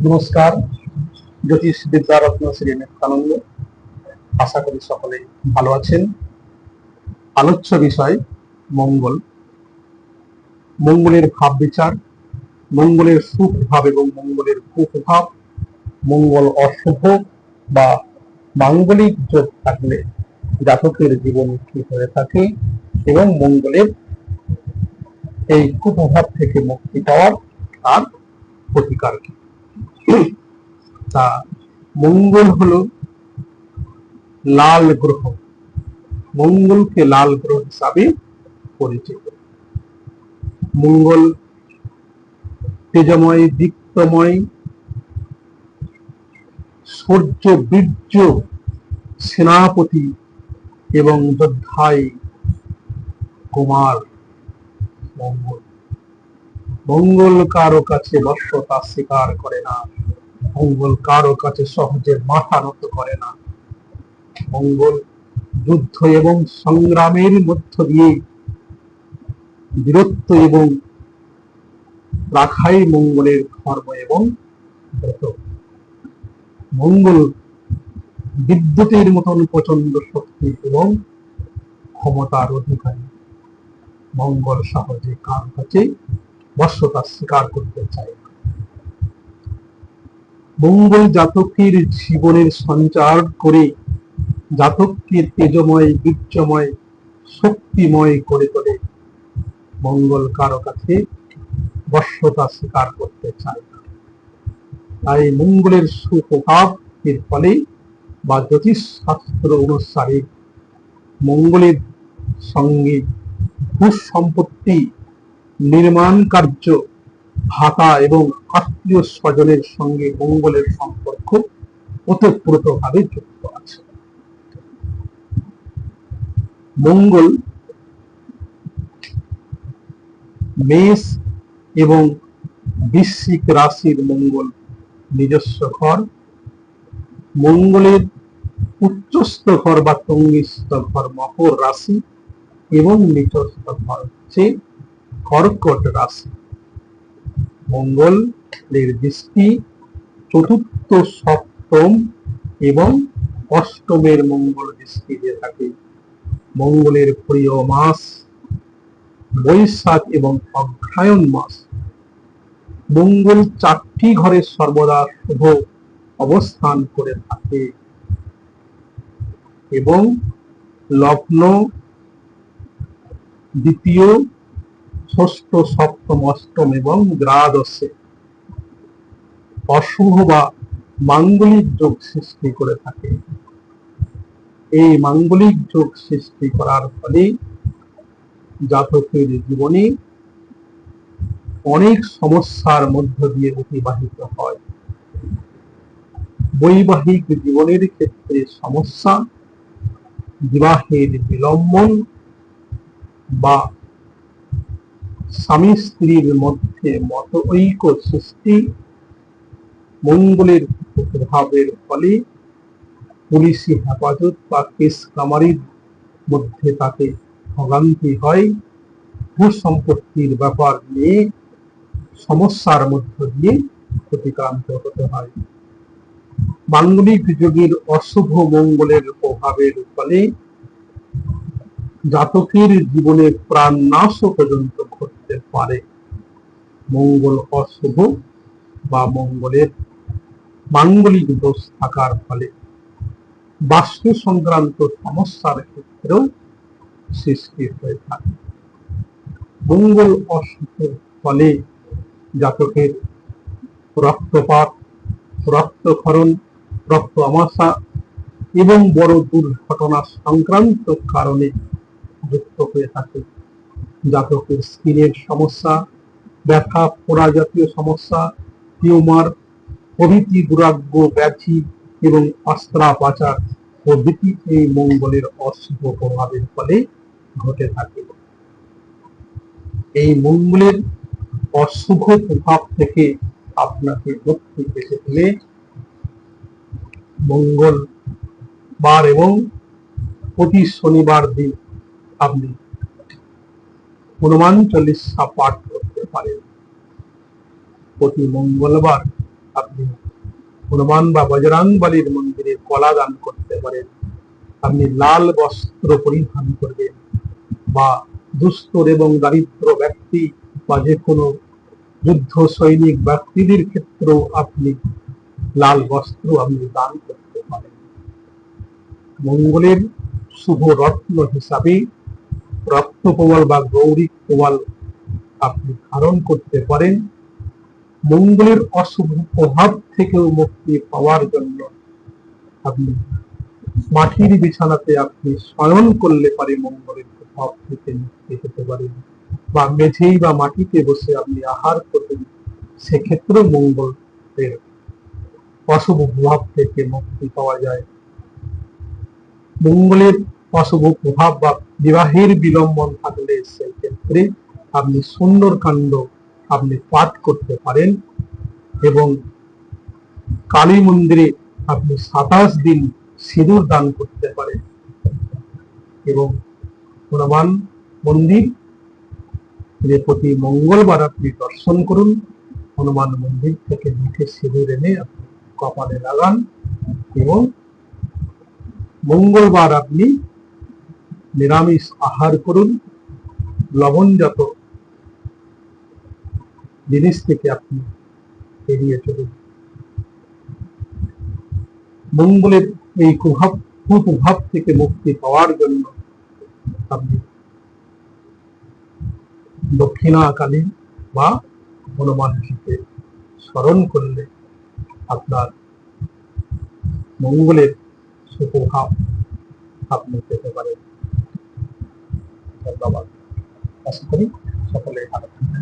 নমস্কার। জ্যোতিষ বিদ্যারত্ন শ্রী নিত্যানন্দ। আশা করি সকলে ভালো আছেন। আলোচ্য বিষয় মঙ্গল, মঙ্গলের ভাব বিচার, মঙ্গলের সুপ্রভাব এবং মঙ্গলের কুপ্রভাব, মঙ্গল অশুভ বা মাঙ্গলিক যোগ থাকলে জাতকের জীবন কি হয়ে থাকে এবং মঙ্গলের এই কুপ্রভাব থেকে মুক্তি পাওয়ার তার প্রতিকার কি। তা মঙ্গল হলো লাল গ্রহ, মঙ্গলকে লাল গ্রহ হিসাবে পরিচিত। মঙ্গল তেজময়, দীপ্তময়, সূর্য বীর্য, সেনাপতি এবং যোদ্ধাই কুমার মঙ্গল। মঙ্গল কারো কাছে বশ্যতা স্বীকার করে না, মঙ্গল কারো কাছে সহজে মাথা নত করে না। মঙ্গল যুদ্ধ এবং সংগ্রামের মধ্য দিয়ে বীরত্ব এবং রাখাই মঙ্গলের ধর্ম এবং ব্রত। মঙ্গল বিদ্যুতের মতন প্রচন্ড শক্তি এবং ক্ষমতার অধিকারী। মঙ্গল সহজে কার কাছে বশ্যতা স্বীকার করতে চায় না। মঙ্গল জাতকের জীবনের সঞ্চার করে জাতককে তেজময়, বীর্যময়, শক্তিময় করে তোলে। মঙ্গল কারো কাছে বশ্যতা স্বীকার করতে চায় না। তাই মঙ্গলের সুপ্রভাব এর ফলে বা জ্যোতিষ শাস্ত্র অনুসারে মঙ্গলের সঙ্গে ভূসম্পত্তি, নির্মাণ কার্য, ভাতা এবং আত্মীয় স্বজনের সঙ্গে মঙ্গলের সম্পর্ক ওতপ্রোতভাবে যুক্ত আছে। মঙ্গল মেষ এবং বৃশ্চিক রাশির মঙ্গল নিজস্ব ঘর। মঙ্গলের উচ্চস্থ ঘর বা তঙ্গিস্থ ঘর মকর রাশি এবং নিচস্থ ঘর হচ্ছে কর্কট রাশি। মঙ্গলের দৃষ্টি চতুর্থ, সপ্তম এবং অষ্টমের মঙ্গল দৃষ্টি দিয়ে থাকে। মঙ্গলের প্রিয় মাস বৈশাখ এবং অগ্রহায়ণ মাস। মঙ্গল 4টি ঘরে সর্বদা শুভ অবস্থান করে থাকে এবং লগ্ন, দ্বিতীয়, ষষ্ঠ, সপ্তম, অষ্টম এবং দ্বাদশে অশুভ বা মাঙ্গলিক যোগ সৃষ্টি করে থাকে। এই মাঙ্গলিক যোগ সৃষ্টি করার ফলে জাতকের জীবনে অনেক সমস্যার মধ্য দিয়ে অতিবাহিত হয়। বৈবাহিক জীবনের ক্ষেত্রে সমস্যা, বিবাহের বিলম্বন বা স্বামী স্ত্রীর মধ্যে মতৈক্য সৃষ্টি, মঙ্গলের প্রভাবের ফলে পুলিশি হেফাজত বা কেস কামারির মধ্যে তাকে ভোগান্তি হয়, ভূসম্পত্তির ব্যাপার নিয়ে সমস্যার মধ্য দিয়ে অতিক্রান্ত হতে হয়। মাঙ্গলিক যোগের অশুভ মঙ্গলের প্রভাবের ফলে জাতকের জীবনে প্রাণ নাশও পর্যন্ত ঘটতে পারে। মঙ্গল অশুভ বা মঙ্গলের মাঙ্গলিক দোষ থাকার ফলে বাস্তু সংক্রান্ত সমস্যার ক্ষেত্রেও সৃষ্টি হয়ে থাকে। মঙ্গল অশুভের ফলে জাতকের রক্তপাত, রক্তক্ষরণ, রক্ত আমাশা এবং বড় দুর্ঘটনা সংক্রান্ত কারণে যুক্ত হয়ে থাকে। জাতকের স্কিনের সমস্যা, ব্যথা, পোড়া জাতীয় সমস্যা, টিউমার প্রভৃতি দুরারোগ্য ব্যাধি এবং অস্ত্রোপচার প্রভৃতি এই মঙ্গলের অশুভ প্রভাবের ফলে ঘটে থাকে। এই মঙ্গলের অশুভ প্রভাব থেকে আপনাকে মুক্তি পেতে হলে মঙ্গলবার এবং প্রতি শনিবার দিন আপনি হনুমান চল্লিশা পাঠ করতে পারেন। প্রতি মঙ্গলবার আপনি হনুমান বা বজরংবলীর মন্দিরে কলা দান করতে পারেন। আপনি লাল বস্ত্র পরিধান করবেন, বা দুস্থ এবং দারিদ্র ব্যক্তি বা যে কোনো যুদ্ধ সৈনিক ব্যক্তিদের ক্ষেত্রেও আপনি লাল বস্ত্র আপনি দান করতে পারেন। মঙ্গলের শুভ রত্ন হিসাবে রত্নকমল বা গৌরী কমল আপনি ধারণ করতে পারেন। মঙ্গলের অশুভ প্রভাব থেকেও মুক্তি পাওয়ার জন্য আপনি মাটির বিছানাতে আপনি শয়ন করলে পারে মঙ্গলের প্রভাব থেকে মুক্তি পেতে পারেন, বা মেঝেই বা মাটিতে বসে আপনি আহার করবেন, সেক্ষেত্রেও মঙ্গলের অশুভ প্রভাব থেকে মুক্তি পাওয়া যায়। মঙ্গলের অশুভ প্রভাব বা বিবাহের বিলম্বন থাকলে সেই ক্ষেত্রে আপনি সুন্দরকাণ্ড আপনি পাঠ করতে পারেন, এবং কালী মন্দিরে আপনি 27 দিন সিঁদুর দান করতে পারেন, এবং হনুমান মন্দির প্রতি মঙ্গলবার আপনি দর্শন করুন। হনুমান মন্দির থেকে মুখে সিঁদুর এনে আপনি কপালে লাগান, এবং মঙ্গলবার আপনি নিরামিষ আহার করুন। লবণজাত জিনিস থেকে আপনি এড়িয়ে চলুন। মঙ্গলের এই কুপ্রভাব থেকে মুক্তি পাওয়ার জন্য আপনি দক্ষিণাকালী বা হনুমানজিকে স্মরণ করলে আপনার মঙ্গলের সুপ্রভাব আপনি পেতে পারেন। ধন্যবাদ। আশা করি সকলে ভালো থাকবেন।